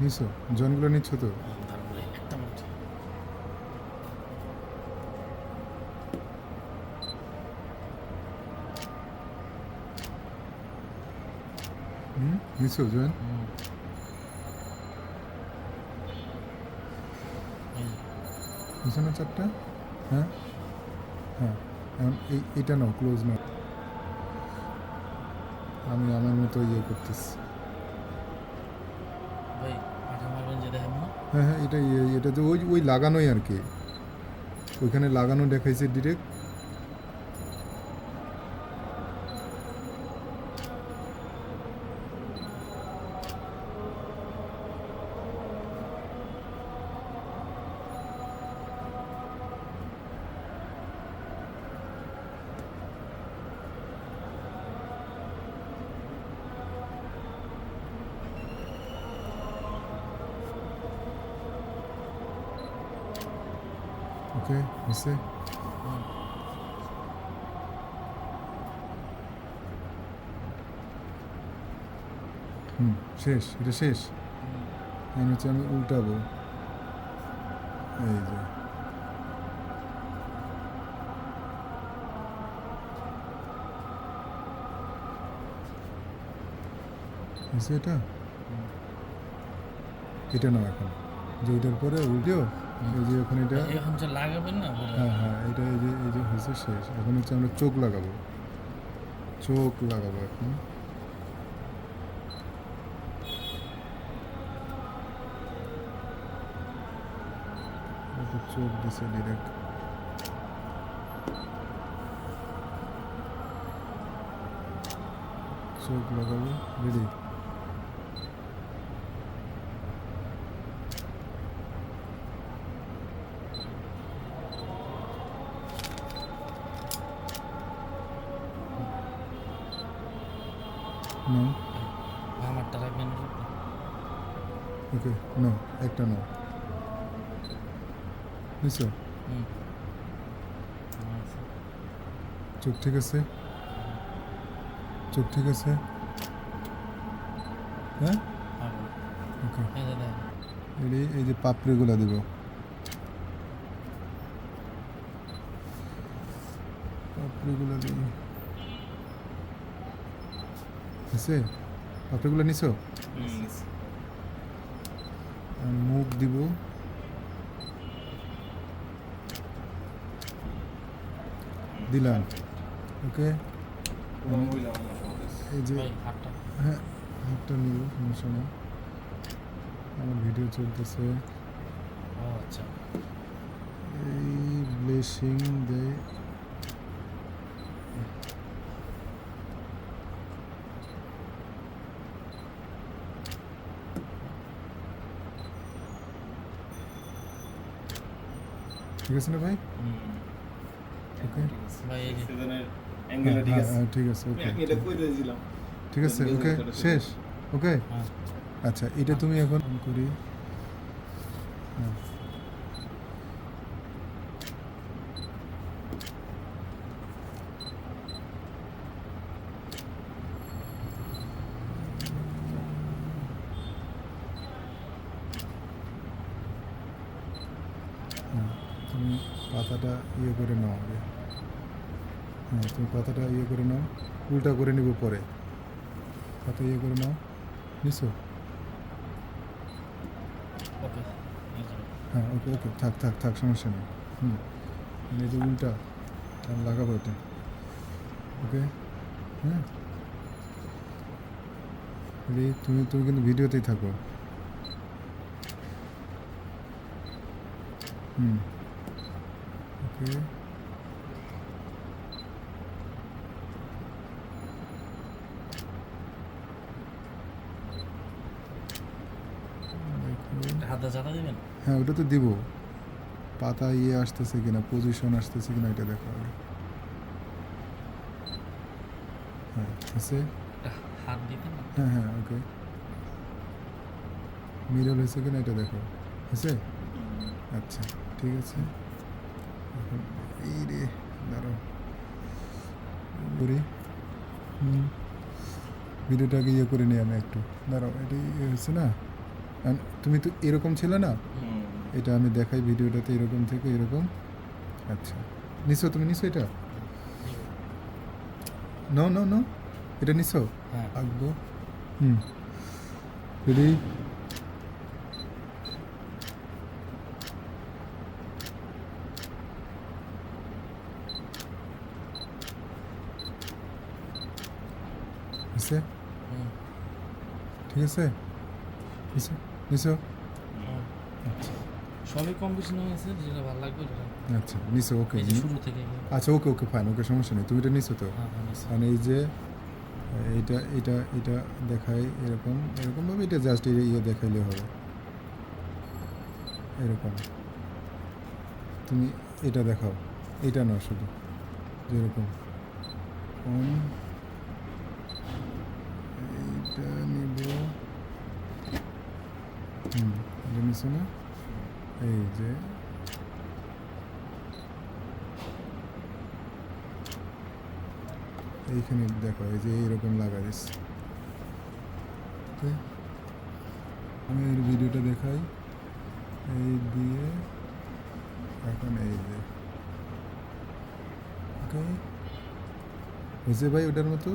নিছো জয়েনগুলো নিচ্ছ তো? তারপরে একটা মিনিট। নিছো জয়েন? নিছো না চারটা? হ্যাঁ হ্যাঁ। এখন এইটা নাও, ক্লোজ নাও। আমি আমার মতো করতেছি। ভাই পাঠা মারবেন যে দেখেন না। হ্যাঁ হ্যাঁ, এটা তো ওই লাগানোই আর কি, ওইখানে লাগানো দেখাইছে ডিরেক্ট। ওকে হয়েছে। শেষ, এটা শেষ। এখন হচ্ছে আমি উল্টাবো, এই যে হয়েছে। এটা নাও এখন, যে এটার পরে উল্টেও এই যে এখন এটা। এখন যে লাগাবেন না বলে। হ্যাঁ হ্যাঁ, এটা এই যে হয়েছে শেষ। এখন হচ্ছে আমরা চোখ লাগাবো, চোখ লাগাবো এখন। চোখ দিছে ডিরেক্ট। চোখ লাগাবো, রেডি। নাও, আমারটা রাখবেন। ওকে নাও, একটা নাও। নিছো? চোখ ঠিক আছে? চোখ ঠিক আছে? হ্যাঁ ওকে। এই যে পাপড়িগুলো দিব, পাপড়িগুলো দিই। আছে? পাপড়িগুলো নিছো? মুখ দিব, দিলাম। ওকে, এই যে হ্যাঁ, হাতটা নিব, সমস্যা নেই। আমার ভিডিও চলতেছে। আচ্ছা এই ব্লেসিং দেয়। ঠিক আছে না ভাই? ওকে ভাই এই যে ঠিক আছে। ওকে ঠিক আছে। ওকে শেষ। ওকে আচ্ছা, এটা তুমি এখন অন করি। হ্যাঁ তুমি পাতাটা করে নাও আগে। হ্যাঁ, তুমি পাতাটা করে নাও, উল্টা করে নিব পরে। পাতা করে নাও, নিছো? হ্যাঁ ওকে ওকে, থাক থাক থাক, সমস্যা নেই। এই যে উল্টা আমি লাগাবো এটা। ওকে হ্যাঁ, তুমি তুমি কিন্তু ভিডিওতেই থাকো। ওকে হাতে চাটা দিবেন। হ্যাঁ ওটা তো দিব। পাতা আসতেছে কিনা, পজিশন আসতেছে কিনা এটা দেখো আগে। হ্যাঁ আছে। হাত দিবেন। হ্যাঁ হ্যাঁ ওকে, মিরর হয়েছে কিনা এটা দেখো। হয়েছে? আচ্ছা ঠিক আছে। এখন এই রে, দাঁড়াও করি। ভিডিওটাকে করে নিই আমি একটু, দাঁড়াও। এটা হয়েছে না? তুমি তো এরকম ছিলে না, হুম। এটা আমি দেখাই ভিডিওটাতে, এরকম থেকে এরকম। আচ্ছা, নিছো তুমি, নিছো এটা? নো নো নো, এটা নিছো? হ্যাঁ। আঁকবো। হুম, রেডি? নিছে? হুম। ঠিক আছে, নিছো নিছো? হুম। আচ্ছা সবই কম বেশি নেওয়া হয়েছে, যেটা ভালো লাগবে ওটা। আচ্ছা, নিছো, ওকে। এই যে শুরু থেকে আচ্ছা ওকে ওকে ফাইন, ওকে সমস্যা নেই, তুমি এটা নিছো তো? হ্যাঁ হ্যাঁ নিছি। মানে এই যে এইটা এটা এটা দেখাই এরকম, এরকমভাবে এটা জাস্ট ইয়ে দেখাইলে হবে এরকম। তুমি এটা দেখাও, এটা না শুধু যেরকম এইটা নিব। এটা নিছো না? এই যে এইখানে দেখো, এই যে এইরকম লাগা দিচ্ছে। ওকে, আমি এর ভিডিওটা দেখাই, এই দিয়ে এখন এই যে ওকে হয়েছে ভাই ওটার মতো।